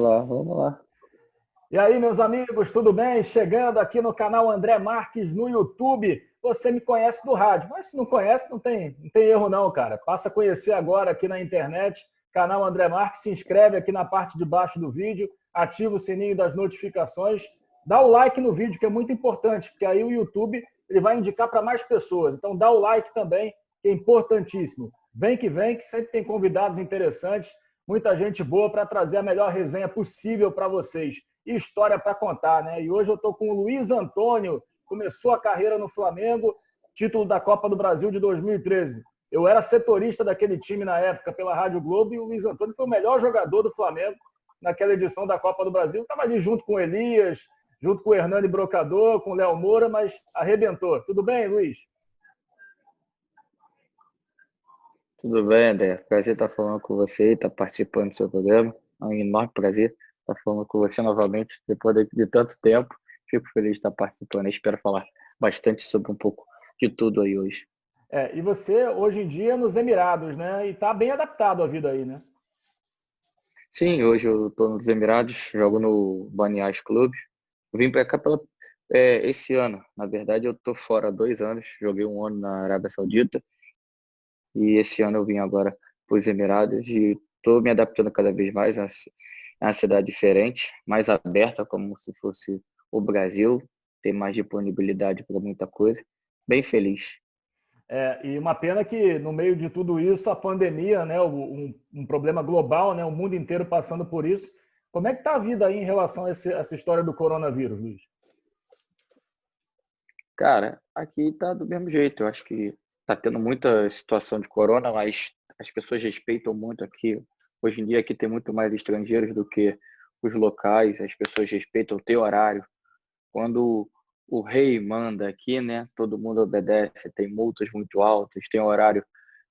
vamos lá. E aí, meus amigos, tudo bem? Chegando aqui no canal André Marques no YouTube. Você me conhece do rádio, mas se não conhece, não tem erro não, cara. Passa a conhecer agora aqui na internet, canal André Marques, se inscreve aqui na parte de baixo do vídeo, ativa o sininho das notificações, dá o like no vídeo, que é muito importante, porque aí o YouTube ele vai indicar para mais pessoas. Então dá o like também, que é importantíssimo. Vem que sempre tem convidados interessantes, muita gente boa para trazer a melhor resenha possível para vocês. E história para contar, né? E hoje eu estou com o Luiz Antônio, começou a carreira no Flamengo, título da Copa do Brasil de 2013. Eu era setorista daquele time na época pela Rádio Globo e o Luiz Antônio foi o melhor jogador do Flamengo naquela edição da Copa do Brasil. Estava ali junto com o Elias, junto com o Hernani Brocador, com o Léo Moura, mas arrebentou. Tudo bem, Luiz? Tudo bem, André? Prazer estar falando com você e estar participando do seu programa. É um enorme prazer estar falando com você novamente, depois de tanto tempo. Fico feliz de estar participando e espero falar bastante sobre um pouco de tudo aí hoje. E você, hoje em dia, nos Emirados, né? E está bem adaptado à vida aí, né? Sim, hoje eu estou nos Emirados, jogo no Bani Yas Clube. Vim para cá esse ano. Na verdade, eu estou fora há 2 anos. Joguei 1 ano na Arábia Saudita. E esse ano eu vim agora para os Emirados e estou me adaptando cada vez mais. É uma cidade diferente, mais aberta, como se fosse o Brasil. Tem mais disponibilidade para muita coisa. Bem feliz. E uma pena que, no meio de tudo isso, a pandemia, né, um problema global, né, o mundo inteiro passando por isso. Como é que está a vida aí em relação a essa história do coronavírus, Luiz? Cara, aqui tá do mesmo jeito. Eu acho que tá tendo muita situação de corona, mas as pessoas respeitam muito aqui. Hoje em dia aqui tem muito mais estrangeiros do que os locais. As pessoas respeitam o teu horário. Quando o rei manda aqui, né? Todo mundo obedece. Tem multas muito altas, tem horário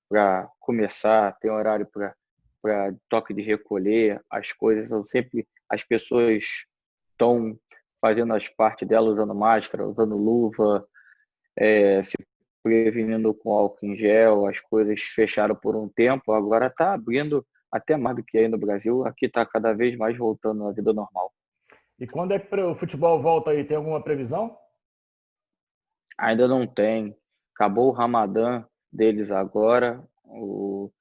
para começar, tem horário para toque de recolher. As coisas são sempre as pessoas estão fazendo as partes dela usando máscara, usando luva, se prevenindo com álcool em gel. As coisas fecharam por um tempo, agora está abrindo até mais do que aí no Brasil. Aqui está cada vez mais voltando à vida normal. E quando é que o futebol volta aí? Tem alguma previsão? Ainda não tem. Acabou o Ramadã deles agora, o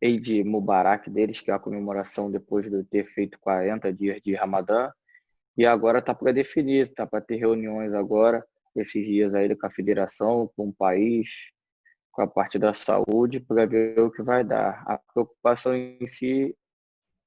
Eid Mubarak deles, que é a comemoração depois de ter feito 40 dias de Ramadã. E agora está para definir, está para ter reuniões agora, esses dias aí com a federação, com o país, com a parte da saúde, para ver o que vai dar. A preocupação em si,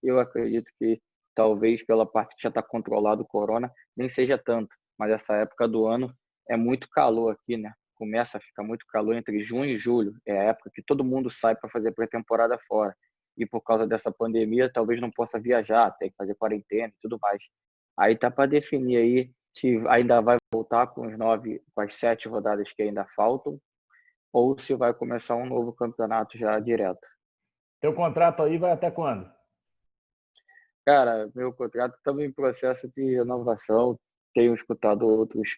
eu acredito que talvez pela parte que já está controlado o corona, nem seja tanto. Mas essa época do ano é muito calor aqui, né? Começa a ficar muito calor entre junho e julho. É a época que todo mundo sai para fazer pré-temporada fora. E por causa dessa pandemia, talvez não possa viajar, tem que fazer quarentena e tudo mais. Aí tá para definir aí se ainda vai voltar com as 7 rodadas que ainda faltam, ou se vai começar um novo campeonato já direto. Teu contrato aí vai até quando? Cara, meu contrato estava em processo de renovação. Tenho escutado outras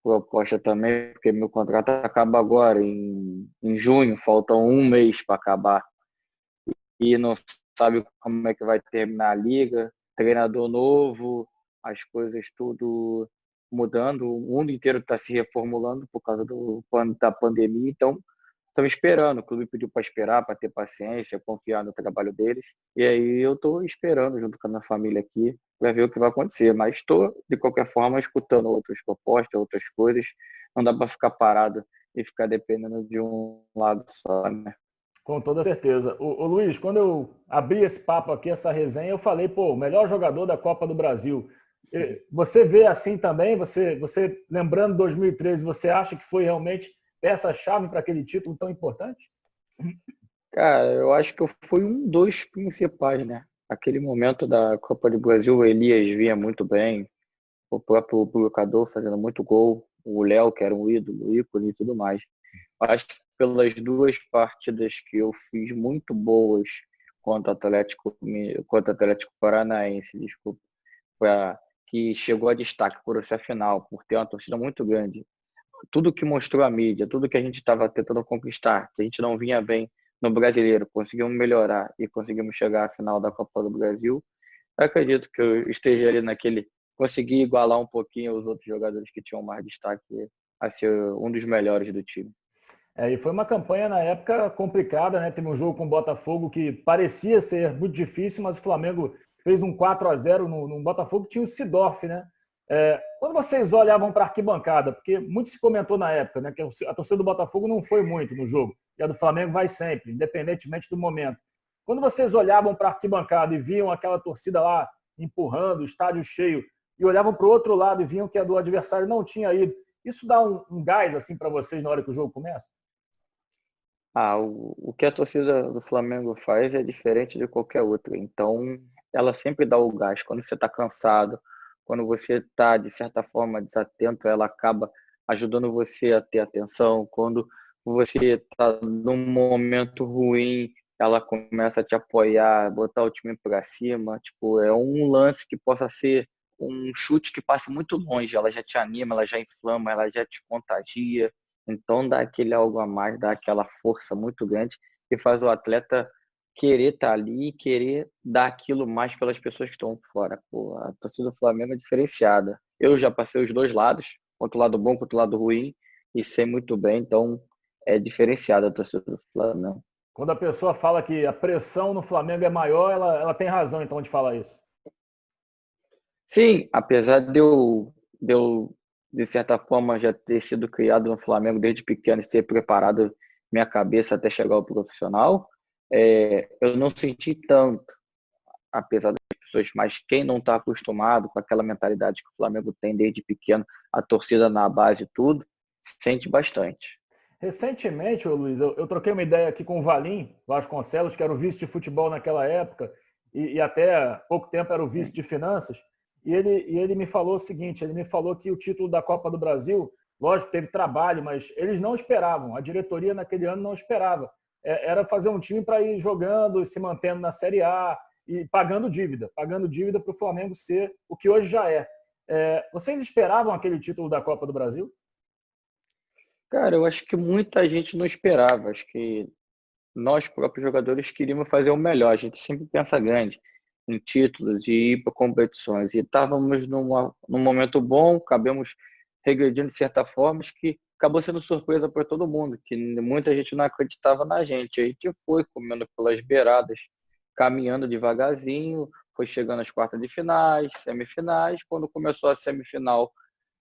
propostas também, porque meu contrato acaba agora, em junho, falta 1 mês para acabar. E não sabe como é que vai terminar a liga, treinador novo, as coisas tudo mudando, o mundo inteiro está se reformulando por causa da pandemia, então estamos esperando, o clube pediu para esperar, para ter paciência, confiar no trabalho deles, e aí eu estou esperando junto com a minha família aqui para ver o que vai acontecer, mas estou de qualquer forma escutando outras propostas, outras coisas, não dá para ficar parado e ficar dependendo de um lado só, né? Com toda certeza. Ô Luiz, quando eu abri esse papo aqui, essa resenha, eu falei, pô, o melhor jogador da Copa do Brasil. Você vê assim também? Você lembrando 2013, você acha que foi realmente peça-chave para aquele título tão importante? Cara, eu acho que eu fui um dos principais, né? Aquele momento da Copa do Brasil, o Elias vinha muito bem, o próprio Brocador fazendo muito gol, o Léo, que era um ídolo, ícone e tudo mais. Acho que pelas 2 partidas que eu fiz muito boas contra o Atlético Paranaense, desculpa, que chegou a destaque por ser a final, por ter uma torcida muito grande. Tudo que mostrou a mídia, tudo que a gente estava tentando conquistar, que a gente não vinha bem no brasileiro, conseguimos melhorar e conseguimos chegar à final da Copa do Brasil. acredito que eu esteja ali naquele, consegui igualar um pouquinho os outros jogadores que tinham mais destaque a ser um dos melhores do time. E foi uma campanha na época complicada, né? Teve um jogo com o Botafogo que parecia ser muito difícil, mas o Flamengo fez um 4-0 no Botafogo, que tinha o Sidorf, né? Quando vocês olhavam para a arquibancada, porque muito se comentou na época, né, que a torcida do Botafogo não foi muito no jogo, e a do Flamengo vai sempre, independentemente do momento. Quando vocês olhavam para a arquibancada e viam aquela torcida lá empurrando, o estádio cheio, e olhavam para o outro lado e viam que a do adversário não tinha ido, isso dá um gás assim para vocês na hora que o jogo começa? O que a torcida do Flamengo faz é diferente de qualquer outra. Então, ela sempre dá o gás. Quando você está cansado, quando você está, de certa forma, desatento, ela acaba ajudando você a ter atenção. Quando você está num momento ruim, ela começa a te apoiar, botar o time para cima. Tipo, é um lance que possa ser um chute que passe muito longe. Ela já te anima, ela já inflama, ela já te contagia. Então dá aquele algo a mais, dá aquela força muito grande que faz o atleta querer estar ali e querer dar aquilo mais pelas pessoas que estão fora. Pô, a torcida do Flamengo é diferenciada. Eu já passei os dois lados, quanto o lado bom quanto o lado ruim, e sei muito bem, então é diferenciada a torcida do Flamengo. Quando a pessoa fala que a pressão no Flamengo é maior, ela tem razão então de falar isso. Sim, apesar de certa forma, já ter sido criado no Flamengo desde pequeno e ter preparado minha cabeça até chegar ao profissional, eu não senti tanto, apesar das pessoas, mas quem não está acostumado com aquela mentalidade que o Flamengo tem desde pequeno, a torcida na base e tudo, sente bastante. Recentemente, ô Luiz, eu troquei uma ideia aqui com o Valim Vasconcelos, que era o vice de futebol naquela época, e até há pouco tempo era o vice de finanças, e ele me falou o seguinte, ele me falou que o título da Copa do Brasil, lógico, teve trabalho, mas eles não esperavam, a diretoria naquele ano não esperava. Era fazer um time para ir jogando, se mantendo na Série A e pagando dívida para o Flamengo ser o que hoje já é. Vocês esperavam aquele título da Copa do Brasil? Cara, eu acho que muita gente não esperava. Acho que nós próprios jogadores queríamos fazer o melhor. A gente sempre pensa grande em títulos e ir para competições. E estávamos num momento bom, acabamos regredindo de certa forma, mas que acabou sendo surpresa para todo mundo, que muita gente não acreditava na gente. A gente foi comendo pelas beiradas, caminhando devagarzinho, foi chegando às quartas de finais, semifinais. Quando começou a semifinal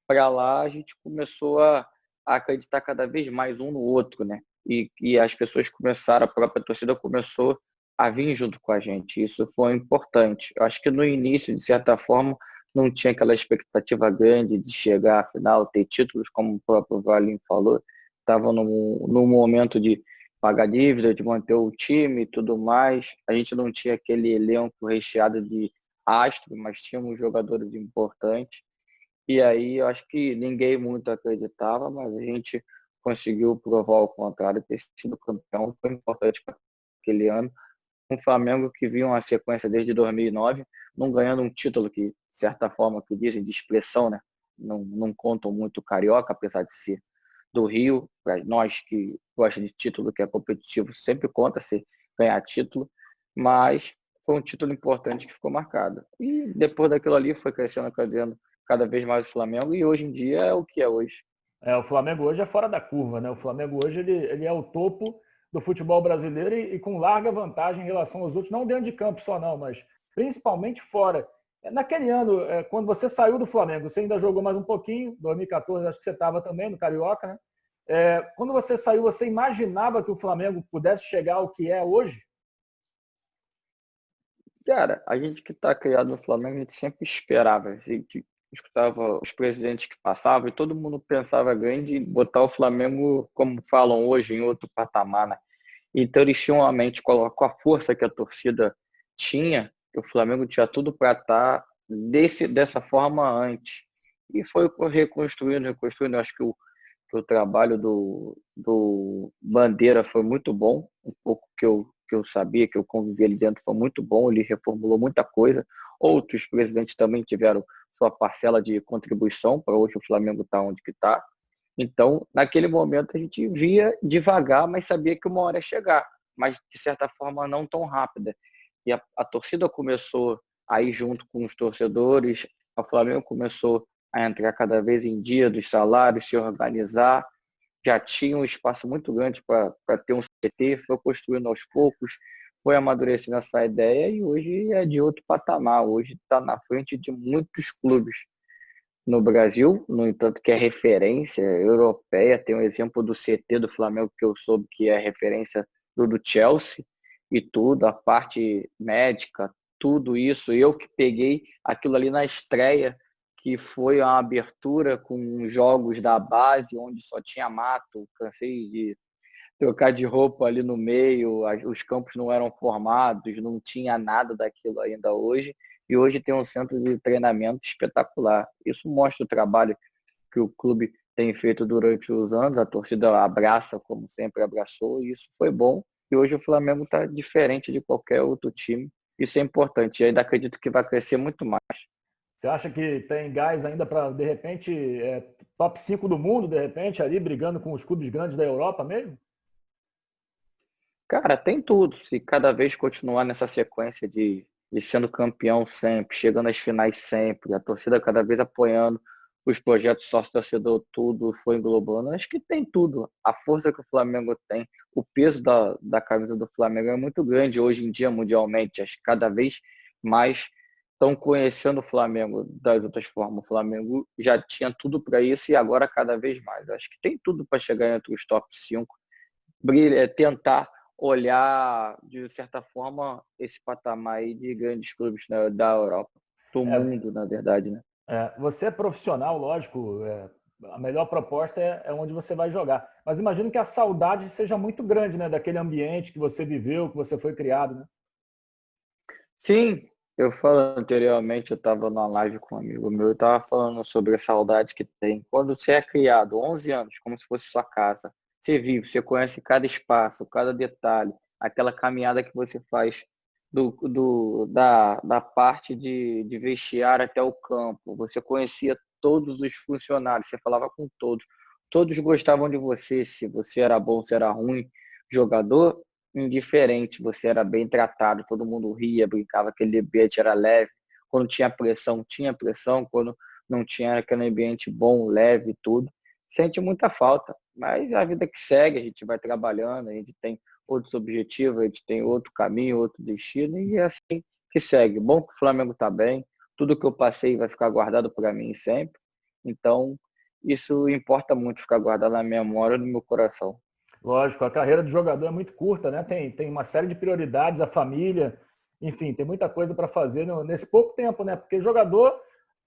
para lá, a gente começou a acreditar cada vez mais um no outro, né? E as pessoas começaram, a própria torcida começou a vir junto com a gente. Isso foi importante. Eu acho que no início, de certa forma, não tinha aquela expectativa grande de chegar à final, ter títulos, como o próprio Valim falou. Estava num momento de pagar dívida, de manter o time e tudo mais. A gente não tinha aquele elenco recheado de astros, mas tínhamos jogadores importantes. E aí eu acho que ninguém muito acreditava, mas a gente conseguiu provar o contrário, ter sido campeão foi importante para aquele ano. Um Flamengo que vinha uma sequência desde 2009, não ganhando um título que, de certa forma, que dizem de expressão, né? Não contam muito o Carioca, apesar de ser do Rio. Para nós que gostamos de título, que é competitivo, sempre conta se ganhar título, mas foi um título importante que ficou marcado. E depois daquilo ali foi crescendo, cada vez mais o Flamengo, e hoje em dia é o que é hoje. O Flamengo hoje é fora da curva, né? O Flamengo hoje ele é o topo do futebol brasileiro e com larga vantagem em relação aos outros, não dentro de campo só não, mas principalmente fora. Naquele ano, quando você saiu do Flamengo, você ainda jogou mais um pouquinho, 2014, acho que você estava também no Carioca, né? Quando você saiu, você imaginava que o Flamengo pudesse chegar ao que é hoje? Cara, a gente que está criado no Flamengo, a gente sempre esperava, a gente escutava os presidentes que passavam e todo mundo pensava grande em botar o Flamengo, como falam hoje, em outro patamar, né? Então eles tinham a mente com a força que a torcida tinha, que o Flamengo tinha tudo para estar dessa forma antes. E foi reconstruindo, reconstruindo. Eu acho que o trabalho do Bandeira foi muito bom, um pouco que eu sabia, que eu convivi ali dentro, foi muito bom, ele reformulou muita coisa. Outros presidentes também tiveram sua parcela de contribuição para hoje o Flamengo estar onde que está. Então, naquele momento, a gente via devagar, mas sabia que uma hora ia chegar, mas de certa forma não tão rápida. E a torcida começou Aí, junto com os torcedores, o Flamengo começou a entrar cada vez em dia dos salários, se organizar. Já tinha um espaço muito grande para ter um CT, foi construindo aos poucos, foi amadurecendo essa ideia e hoje é de outro patamar. Hoje está na frente de muitos clubes no Brasil, no entanto, que é referência europeia. Tem um exemplo do CT do Flamengo que eu soube que é referência do Chelsea e tudo, a parte médica, tudo isso. Eu que peguei aquilo ali na estreia, que foi uma abertura com jogos da base, onde só tinha mato, cansei de trocar de roupa ali no meio, os campos não eram formados, não tinha nada daquilo ainda hoje, e hoje tem um centro de treinamento espetacular. Isso mostra o trabalho que o clube tem feito durante os anos, a torcida abraça como sempre abraçou, e isso foi bom, e hoje o Flamengo está diferente de qualquer outro time, isso é importante, e ainda acredito que vai crescer muito mais. Você acha que tem gás ainda para, de repente, top 5 do mundo, de repente, ali brigando com os clubes grandes da Europa mesmo? Cara, tem tudo. Se cada vez continuar nessa sequência de sendo campeão sempre, chegando às finais sempre, a torcida cada vez apoiando os projetos sócio-torcedor, tudo foi englobando. Acho que tem tudo. A força que o Flamengo tem, o peso da camisa do Flamengo é muito grande hoje em dia, mundialmente. Acho que cada vez mais estão conhecendo o Flamengo das outras formas. O Flamengo já tinha tudo para isso e agora cada vez mais. Acho que tem tudo para chegar entre os top 5, tentar olhar, de certa forma, esse patamar aí de grandes clubes, né, da Europa, do É, mundo, na verdade, né? você é profissional, lógico, a melhor proposta é onde você vai jogar. Mas imagino que a saudade seja muito grande, né? Daquele ambiente que você viveu, que você foi criado, né? Sim, eu falo anteriormente, eu estava numa live com um amigo meu, eu estava falando sobre a saudade que tem. Quando você é criado, 11 anos, como se fosse sua casa, você vive, você conhece cada espaço, cada detalhe, aquela caminhada que você faz da parte de vestiário até o campo. Você conhecia todos os funcionários, você falava com todos. Todos gostavam de você, se você era bom, se era ruim. Jogador, indiferente, você era bem tratado, todo mundo ria, brincava, aquele ambiente era leve. Quando tinha pressão, quando não tinha aquele ambiente bom, leve, tudo. Sente muita falta, mas a vida que segue, a gente vai trabalhando, a gente tem outros objetivos, a gente tem outro caminho, outro destino, e é assim que segue. Bom que o Flamengo está bem, tudo que eu passei vai ficar guardado para mim sempre, então isso importa muito, ficar guardado na minha memória e no meu coração. Lógico, a carreira de jogador é muito curta, né? Tem uma série de prioridades, a família, enfim, tem muita coisa para fazer nesse pouco tempo, né? Porque jogador,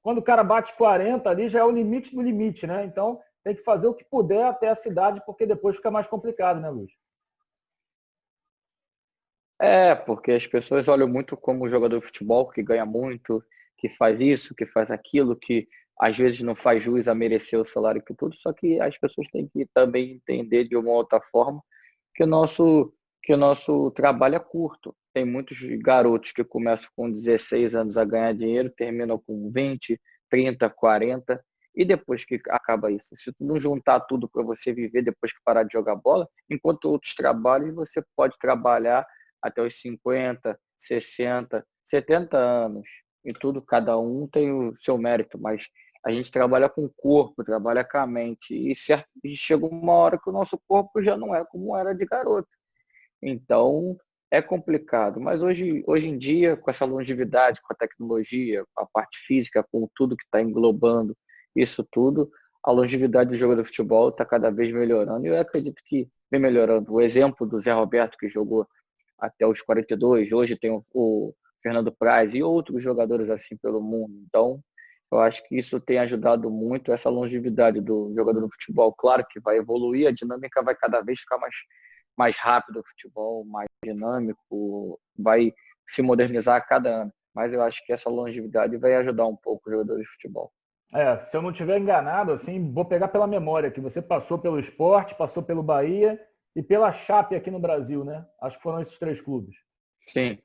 quando o cara bate 40 ali, já é o limite do limite, né? Então tem que fazer o que puder até a cidade, porque depois fica mais complicado, né, Luiz? É, porque as pessoas olham muito como jogador de futebol que ganha muito, que faz isso, que faz aquilo, que às vezes não faz jus a merecer o salário que tudo, só que as pessoas têm que também entender de uma outra forma que o nosso trabalho é curto. Tem muitos garotos que começam com 16 anos a ganhar dinheiro, terminam com 20, 30, 40, e depois que acaba isso, se tu não juntar tudo para você viver depois que parar de jogar bola, enquanto outros trabalhos, você pode trabalhar até os 50, 60, 70 anos. E tudo, cada um tem o seu mérito, mas a gente trabalha com o corpo, trabalha com a mente. E chega uma hora que o nosso corpo já não é como era de garoto. Então, é complicado. Mas hoje em dia, com essa longevidade, com a tecnologia, com a parte física, com tudo que está englobando isso tudo, a longevidade do jogo de futebol está cada vez melhorando. E eu acredito que vem melhorando. O exemplo do Zé Roberto, que jogou até os 42, hoje tem o Fernando Praz e outros jogadores assim pelo mundo. Então, eu acho que isso tem ajudado muito essa longevidade do jogador de futebol. Claro que vai evoluir, a dinâmica vai cada vez ficar mais rápido o futebol, mais dinâmico, vai se modernizar a cada ano. Mas eu acho que essa longevidade vai ajudar um pouco os jogadores de futebol. Se eu não estiver enganado, assim, vou pegar pela memória que você passou pelo Sport, passou pelo Bahia e pela Chape aqui no Brasil, né? Acho que foram esses três clubes. Sim,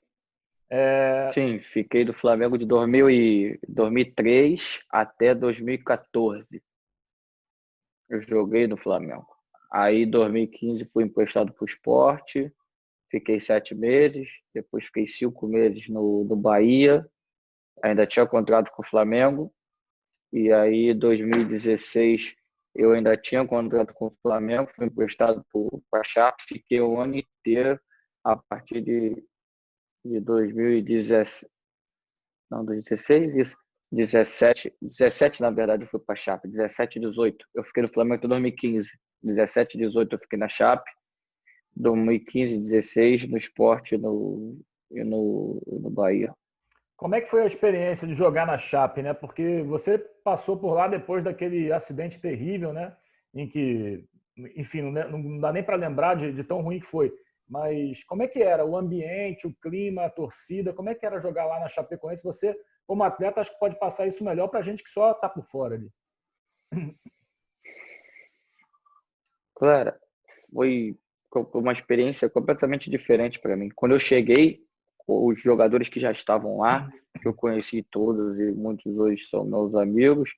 É, sim, fiquei do Flamengo de 2003 até 2014. Eu joguei no Flamengo. Aí, em 2015, fui emprestado para o Sport, fiquei 7 meses, depois fiquei 5 meses no Bahia, ainda tinha contrato com o Flamengo, e aí, em 2016, eu ainda tinha contrato com o Flamengo, fui emprestado para a Chape, fiquei o ano inteiro, a partir de 2017, não, 2016, isso, 17 na verdade, eu fui para a Chape, 17 e 18, eu fiquei no Flamengo até 2015, 17 e 18 eu fiquei na Chape, 2015 e 16 no Sport e no Bahia. Como é que foi a experiência de jogar na Chape, né? Porque você passou por lá depois daquele acidente terrível, né? Em que, enfim, não dá nem para lembrar de tão ruim que foi. Mas como é que era o ambiente, o clima, a torcida? Como é que era jogar lá na Chapecoense? Você, como atleta, acho que pode passar isso melhor para a gente que só está por fora ali. Claro, foi uma experiência completamente diferente para mim. Quando eu cheguei, os jogadores que já estavam lá, que eu conheci todos e muitos hoje são meus amigos,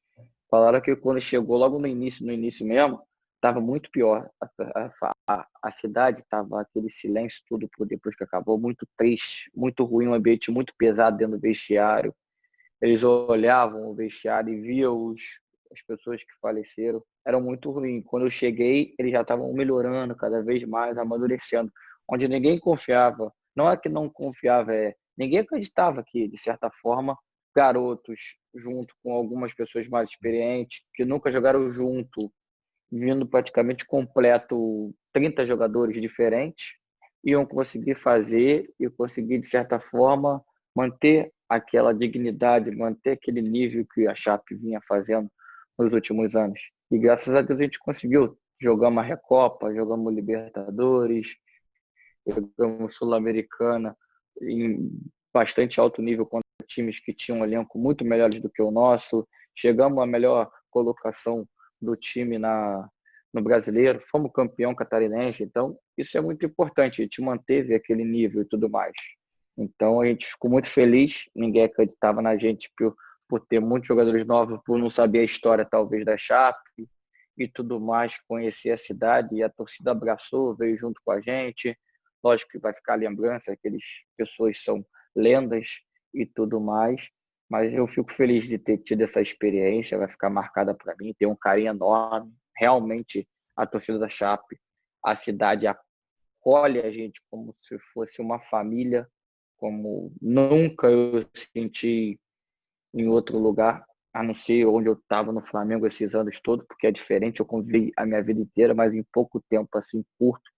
falaram que quando chegou logo no início mesmo, estava muito pior. A cidade estava aquele silêncio tudo por depois que acabou, muito triste, muito ruim, um ambiente muito pesado dentro do vestiário. Eles olhavam o vestiário e viam as pessoas que faleceram. Era muito ruim. Quando eu cheguei, eles já estavam melhorando cada vez mais, amadurecendo. Onde ninguém confiava. Não é que não confiava, ninguém acreditava que, de certa forma, garotos, junto com algumas pessoas mais experientes, que nunca jogaram junto, vindo praticamente completo 30 jogadores diferentes, iam conseguir fazer e conseguir, de certa forma, manter aquela dignidade, manter aquele nível que a Chape vinha fazendo nos últimos anos. E graças a Deus a gente conseguiu. Jogamos a Recopa, jogamos Libertadores, jogamos Sul-Americana em bastante alto nível contra times que tinham um elenco muito melhores do que o nosso. Chegamos à melhor colocação do time no brasileiro, fomos campeão catarinense, então isso é muito importante, a gente manteve aquele nível e tudo mais. Então a gente ficou muito feliz, ninguém acreditava na gente por ter muitos jogadores novos, por não saber a história talvez da Chape e tudo mais, conhecer a cidade, e a torcida abraçou, veio junto com a gente. Lógico que vai ficar a lembrança, aquelas pessoas são lendas e tudo mais, mas eu fico feliz de ter tido essa experiência, vai ficar marcada para mim, tem um carinho enorme. Realmente, a torcida da Chape, a cidade acolhe a gente como se fosse uma família, como nunca eu senti em outro lugar, a não ser onde eu estava no Flamengo esses anos todos, porque é diferente, eu convivi a minha vida inteira, mas em pouco tempo, assim, curto,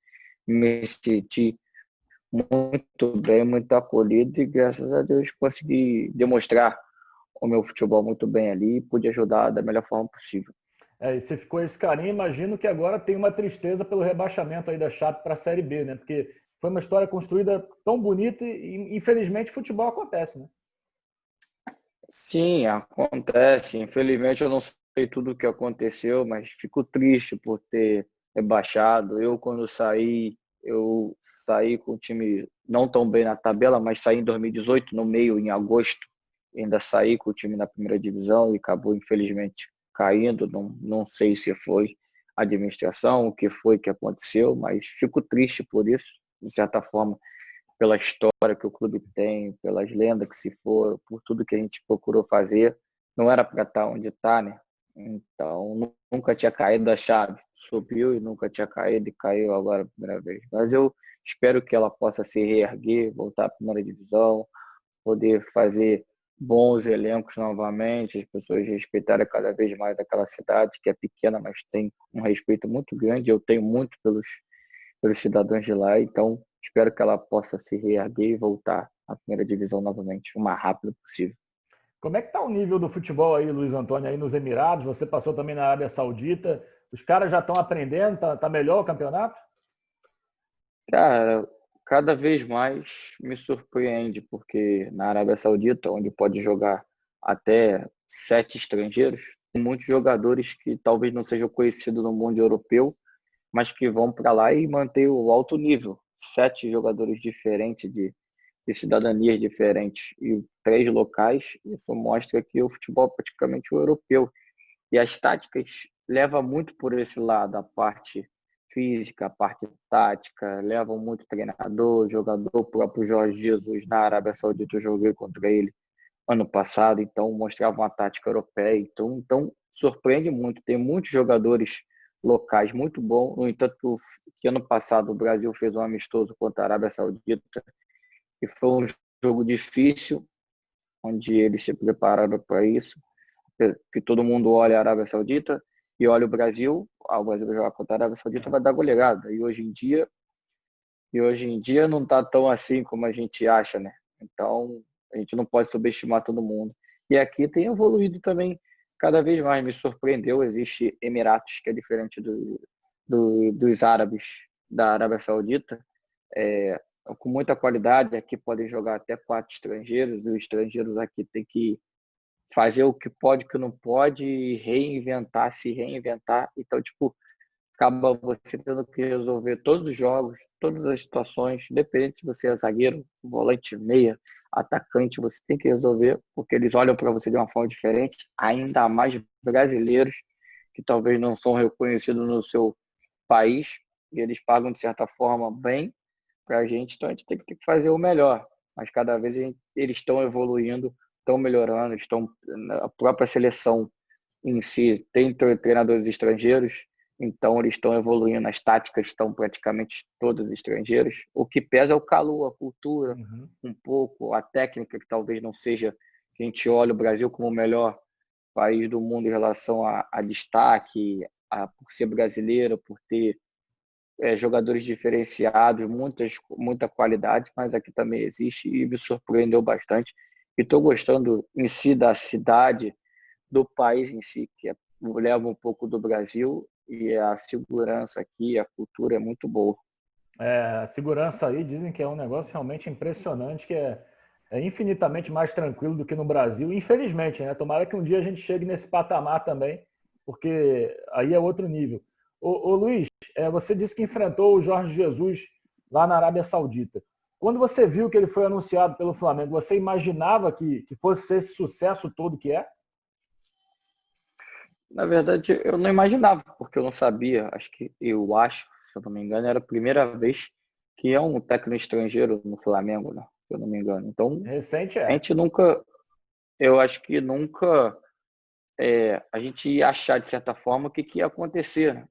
me senti muito bem, muito acolhido e graças a Deus consegui demonstrar o meu futebol muito bem ali e pude ajudar da melhor forma possível. E você ficou esse carinho, imagino que agora tem uma tristeza pelo rebaixamento aí da Chape para a Série B, né? Porque foi uma história construída tão bonita e infelizmente futebol acontece, né? Sim, acontece. Infelizmente eu não sei tudo o que aconteceu, mas fico triste por ter rebaixado. Eu saí com o time não tão bem na tabela, mas saí em 2018, no meio, em agosto. Ainda saí com o time na primeira divisão e acabou, infelizmente, caindo. Não sei se foi a administração, o que foi que aconteceu, mas fico triste por isso, de certa forma pela história que o clube tem, pelas lendas que se foram, por tudo que a gente procurou fazer. Não era para estar onde está, né? Então, nunca tinha caído da chave. Subiu e nunca tinha caído e caiu agora a primeira vez. Mas eu espero que ela possa se reerguer, voltar à primeira divisão, poder fazer bons elencos novamente, as pessoas respeitarem cada vez mais aquela cidade que é pequena, mas tem um respeito muito grande. Eu tenho muito pelos cidadãos de lá, então espero que ela possa se reerguer e voltar à primeira divisão novamente, o mais rápido possível. Como é que tá o nível do futebol aí, Luiz Antônio, aí nos Emirados? Você passou também na Arábia Saudita. Os caras já estão aprendendo? Tá melhor o campeonato? Cara, cada vez mais me surpreende, porque na Arábia Saudita, onde pode jogar até 7 estrangeiros, tem muitos jogadores que talvez não sejam conhecidos no mundo europeu, mas que vão para lá e mantêm o alto nível. 7 jogadores diferentes de cidadanias diferentes e 3 locais, isso mostra que o futebol é praticamente o europeu. E as táticas levam muito por esse lado, a parte física, a parte tática, levam muito treinador, jogador, o próprio Jorge Jesus na Arábia Saudita, eu joguei contra ele. ano passado, então mostrava uma tática europeia, então surpreende muito. Tem muitos jogadores locais muito bons. No entanto, que ano passado o Brasil fez um amistoso contra a Arábia Saudita, e foi um jogo difícil, onde eles se prepararam para isso, que todo mundo olha a Arábia Saudita e olha o Brasil. O Brasil vai jogar contra a Arábia Saudita, vai dar goleada. E hoje em dia não está tão assim como a gente acha, né? Então, a gente não pode subestimar todo mundo. E aqui tem evoluído também cada vez mais. Me surpreendeu, existe Emiratos, que é diferente dos árabes da Arábia Saudita. É, com muita qualidade, aqui podem jogar até 4 estrangeiros, e os estrangeiros aqui têm que fazer o que pode, o que não pode, e reinventar, se reinventar. Então, tipo, acaba você tendo que resolver todos os jogos, todas as situações, independente se você é zagueiro, volante, meia, atacante, você tem que resolver, porque eles olham para você de uma forma diferente, ainda mais brasileiros, que talvez não são reconhecidos no seu país, e eles pagam de certa forma bem para a gente, então a gente tem que fazer o melhor. Mas cada vez eles estão evoluindo, estão melhorando, a própria seleção em si tem treinadores estrangeiros, então eles estão evoluindo, as táticas estão praticamente todas estrangeiras. O que pesa é o calor, a cultura, um pouco, a técnica, que talvez não seja, que a gente olha o Brasil como o melhor país do mundo em relação a destaque, por ser brasileiro, por ter jogadores diferenciados, muita qualidade, mas aqui também existe e me surpreendeu bastante. E estou gostando em si da cidade, do país em si, leva um pouco do Brasil, e a segurança aqui, a cultura é muito boa. A segurança aí dizem que é um negócio realmente impressionante, que é infinitamente mais tranquilo do que no Brasil, infelizmente, né? Tomara que um dia a gente chegue nesse patamar também, porque aí é outro nível. Ô Luiz, você disse que enfrentou o Jorge Jesus lá na Arábia Saudita. Quando você viu que ele foi anunciado pelo Flamengo, você imaginava que fosse ser esse sucesso todo que é? Na verdade, eu não imaginava, porque eu não sabia. Se eu não me engano, era a primeira vez que é um técnico estrangeiro no Flamengo, né? Se eu não me engano. Então, Recente a é. gente nunca, eu acho que nunca a gente ia achar, de certa forma, o que ia acontecer, né?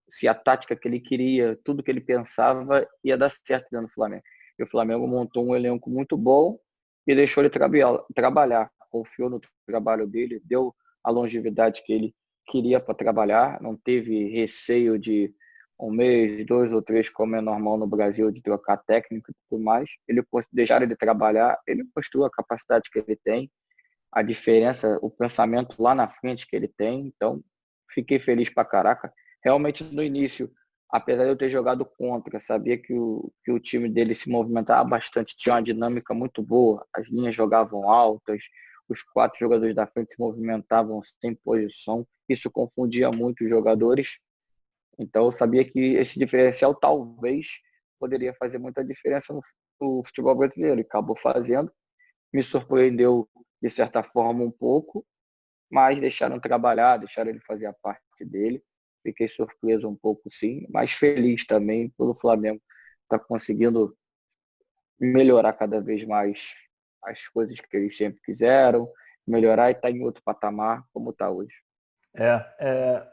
Se a tática que ele queria, tudo que ele pensava, ia dar certo dentro do Flamengo. E o Flamengo montou um elenco muito bom e deixou ele trabalhar. Confiou no trabalho dele, deu a longevidade que ele queria para trabalhar, não teve receio de um mês, 2 ou 3, como é normal no Brasil, de trocar técnico e tudo mais. Deixaram ele trabalhar, ele mostrou a capacidade que ele tem, a diferença, o pensamento lá na frente que ele tem. Então, fiquei feliz pra caraca. Realmente, no início, apesar de eu ter jogado contra, sabia que o time dele se movimentava bastante, tinha uma dinâmica muito boa, as linhas jogavam altas, os 4 jogadores da frente se movimentavam sem posição, isso confundia muito os jogadores. Então, eu sabia que esse diferencial talvez poderia fazer muita diferença no futebol brasileiro, e acabou fazendo. Me surpreendeu de certa forma um pouco, mas deixaram trabalhar, deixaram ele fazer a parte dele. Fiquei surpreso um pouco, sim, mas feliz também pelo Flamengo estar conseguindo melhorar cada vez mais as coisas que eles sempre quiseram, melhorar e estar em outro patamar como está hoje.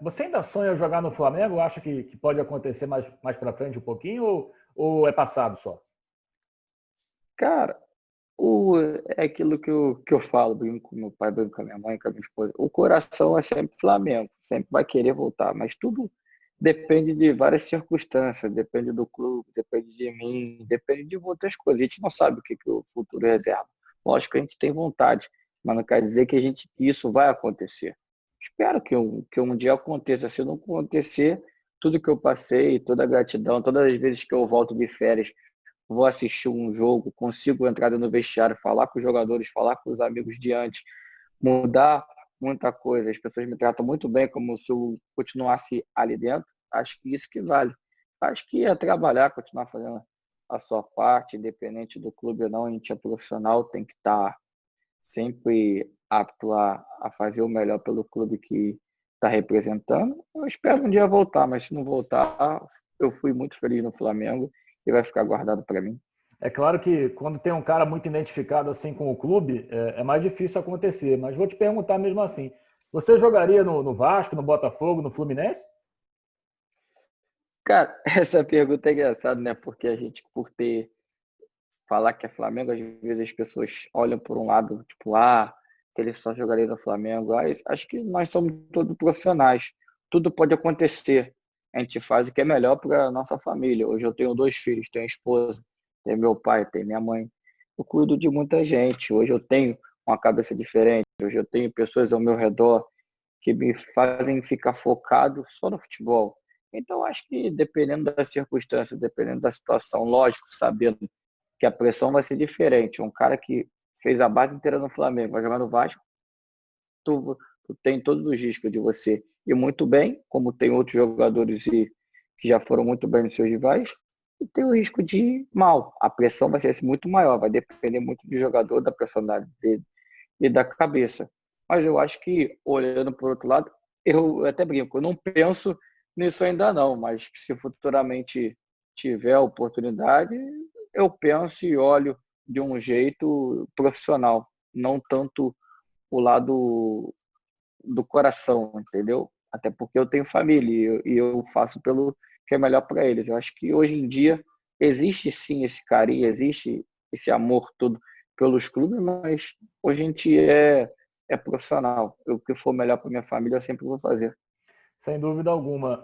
Você ainda sonha jogar no Flamengo? Acha que pode acontecer mais para frente um pouquinho ou é passado só? Cara, é aquilo que eu falo, brinco com meu pai, brinco com a minha mãe, com a minha esposa. O coração é sempre Flamengo, sempre vai querer voltar, mas tudo depende de várias circunstâncias, depende do clube, depende de mim, depende de outras coisas. A gente não sabe o que o futuro reserva. Lógico que a gente tem vontade, mas não quer dizer que isso vai acontecer. Espero que um dia aconteça. Se não acontecer, tudo que eu passei, toda a gratidão, todas as vezes que eu volto de férias, vou assistir um jogo, consigo entrar no vestiário, falar com os jogadores, falar com os amigos de antes, mudar muita coisa. As pessoas me tratam muito bem, como se eu continuasse ali dentro. Acho que isso que vale. Acho que é trabalhar, continuar fazendo a sua parte, independente do clube ou não. A gente é profissional, tem que estar sempre apto a fazer o melhor pelo clube que está representando. Eu espero um dia voltar, mas se não voltar, eu fui muito feliz no Flamengo e vai ficar guardado para mim. É claro que quando tem um cara muito identificado assim com o clube, é mais difícil acontecer. Mas vou te perguntar mesmo assim: você jogaria no Vasco, no Botafogo, no Fluminense? Cara, essa pergunta é engraçada, né? Porque a gente, por ter falar que é Flamengo, às vezes as pessoas olham por um lado, tipo, que ele só jogaria no Flamengo. Acho que nós somos todos profissionais. Tudo pode acontecer. A gente faz o que é melhor para a nossa família. Hoje eu tenho 2 filhos, tenho esposa, tenho meu pai, tenho minha mãe. Eu cuido de muita gente. Hoje eu tenho uma cabeça diferente. Hoje eu tenho pessoas ao meu redor que me fazem ficar focado só no futebol. Então, acho que dependendo das circunstâncias, dependendo da situação, lógico, sabendo que a pressão vai ser diferente. Um cara que fez a base inteira no Flamengo, vai jogar no Vasco, tu tem todos os riscos de você ir muito bem, como tem outros jogadores que já foram muito bem nos seus rivais, e tem o risco de ir mal. A pressão vai ser muito maior, vai depender muito do jogador, da personalidade dele e da cabeça. Mas eu acho que, olhando por outro lado, eu até brinco, eu não penso nisso ainda não, mas se futuramente tiver a oportunidade, eu penso e olho de um jeito profissional, não tanto o lado do coração, entendeu? Até porque eu tenho família e eu faço pelo que é melhor para eles. Eu acho que hoje em dia existe sim esse carinho, existe esse amor todo pelos clubes, mas hoje a gente é profissional. O que for melhor para minha família, eu sempre vou fazer. Sem dúvida alguma.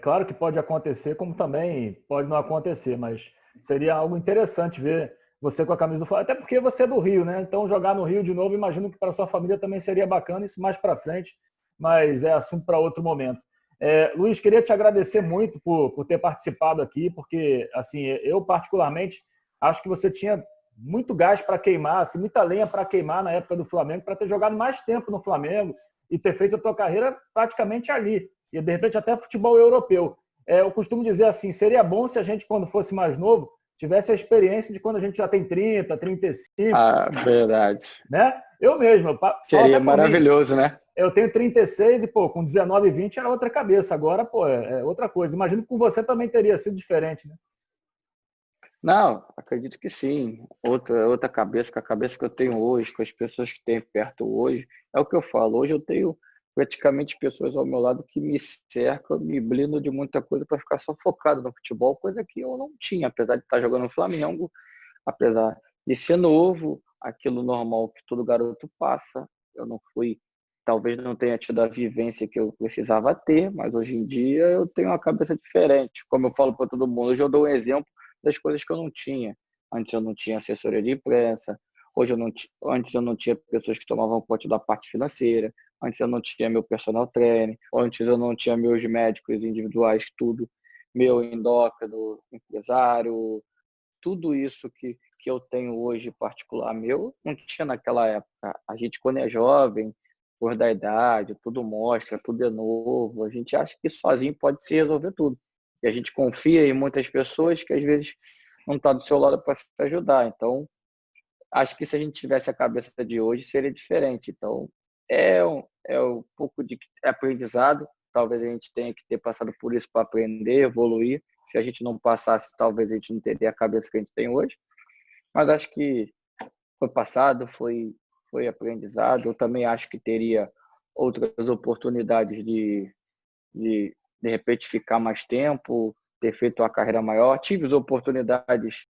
Claro que pode acontecer, como também pode não acontecer, mas seria algo interessante ver você com a camisa do Flamengo, até porque você é do Rio, né? Então jogar no Rio de novo, imagino que para sua família também seria bacana, isso mais para frente, mas é assunto para outro momento. Luiz, queria te agradecer muito por ter participado aqui, porque assim, eu particularmente acho que você tinha muito gás para queimar, assim, muita lenha para queimar na época do Flamengo, para ter jogado mais tempo no Flamengo e ter feito a tua carreira praticamente ali. E, de repente, até futebol europeu. Eu costumo dizer assim, seria bom se a gente, quando fosse mais novo, tivesse a experiência de quando a gente já tem 30, 35, Ah, verdade. né? Eu mesmo, eu falo até Seria por mim. maravilhoso, né? Eu tenho 36 e, pô, com 19 e 20 era outra cabeça. Agora, pô, é outra coisa. Imagino que com você também teria sido diferente, né? Não, acredito que sim. Outra cabeça, com a cabeça que eu tenho hoje, com as pessoas que tenho perto hoje, é o que eu falo. Hoje eu tenho praticamente pessoas ao meu lado que me cercam, me blindam de muita coisa para ficar só focado no futebol, coisa que eu não tinha, apesar de estar jogando no Flamengo, apesar de ser novo, aquilo normal que todo garoto passa. Eu não fui, talvez não tenha tido a vivência que eu precisava ter, mas hoje em dia eu tenho uma cabeça diferente. Como eu falo para todo mundo, hoje eu dou um exemplo das coisas que eu não tinha. Antes eu não tinha assessoria de imprensa, antes eu não tinha pessoas que tomavam conta da parte financeira, antes eu não tinha meu personal trainer, antes eu não tinha meus médicos individuais, tudo, meu endócrino, empresário, tudo isso que eu tenho hoje particular meu, não tinha naquela época. A gente, quando é jovem, por da idade, tudo mostra, tudo é novo, a gente acha que sozinho pode se resolver tudo. E a gente confia em muitas pessoas que às vezes não está do seu lado para te ajudar. Então, acho que se a gente tivesse a cabeça de hoje, seria diferente. Então, é um pouco de aprendizado. Talvez a gente tenha que ter passado por isso para aprender, evoluir. Se a gente não passasse, talvez a gente não teria a cabeça que a gente tem hoje. Mas acho que foi passado, foi aprendizado. Eu também acho que teria outras oportunidades de repente, ficar mais tempo, ter feito uma carreira maior. Tive as oportunidades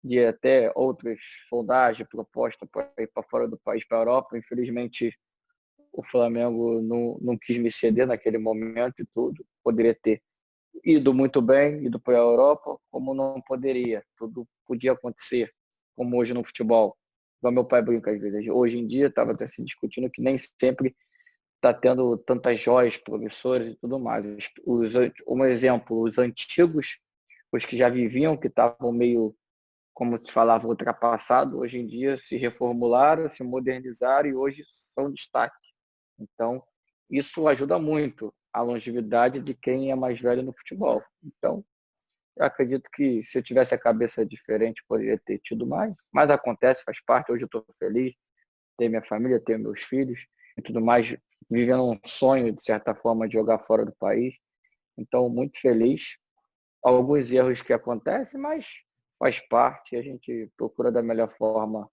de até outras sondagens, propostas para ir para fora do país, para a Europa. Infelizmente, o Flamengo não quis me ceder naquele momento e tudo. Poderia ter ido muito bem, ido para a Europa, como não poderia. Tudo podia acontecer, como hoje no futebol. Igual meu pai brinca às vezes. Hoje em dia, estava até se discutindo que nem sempre está tendo tantas joias promissoras e tudo mais. Um exemplo, os antigos, os que já viviam, que estavam meio, como se falava, ultrapassado, hoje em dia se reformularam, se modernizaram e hoje são destaque. Então, isso ajuda muito a longevidade de quem é mais velho no futebol. Então, eu acredito que se eu tivesse a cabeça diferente, poderia ter tido mais. Mas acontece, faz parte. Hoje eu estou feliz, tenho minha família, tenho meus filhos e tudo mais, vivendo um sonho, de certa forma, de jogar fora do país. Então, muito feliz. Alguns erros que acontecem, mas faz parte, a gente procura da melhor forma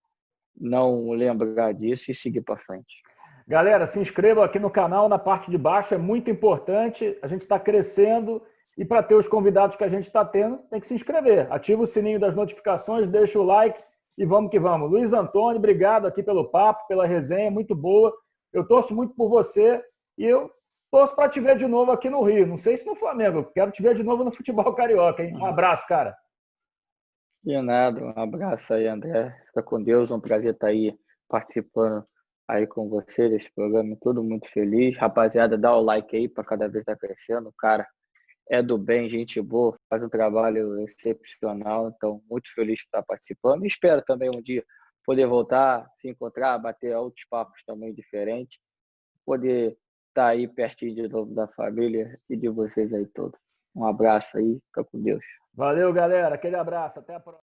não lembrar disso e seguir para frente. Galera, se inscrevam aqui no canal, na parte de baixo, é muito importante. A gente está crescendo e para ter os convidados que a gente está tendo, tem que se inscrever. Ativa o sininho das notificações, deixa o like e vamos que vamos. Luiz Antônio, obrigado aqui pelo papo, pela resenha, muito boa. Eu torço muito por você e eu torço para te ver de novo aqui no Rio. Não sei se no Flamengo, eu quero te ver de novo no futebol carioca, hein? Um abraço, cara. De nada, um abraço aí, André. Fica com Deus, um prazer estar aí participando aí com você desse programa. Todo muito feliz. Rapaziada, dá o like aí para cada vez estar crescendo. O cara é do bem, gente boa, faz um trabalho excepcional. Então, muito feliz por estar participando. E espero também um dia poder voltar, se encontrar, bater outros papos também diferentes. Poder estar aí pertinho de novo da família e de vocês aí todos. Um abraço aí, fica com Deus. Valeu, galera. Aquele abraço. Até a próxima.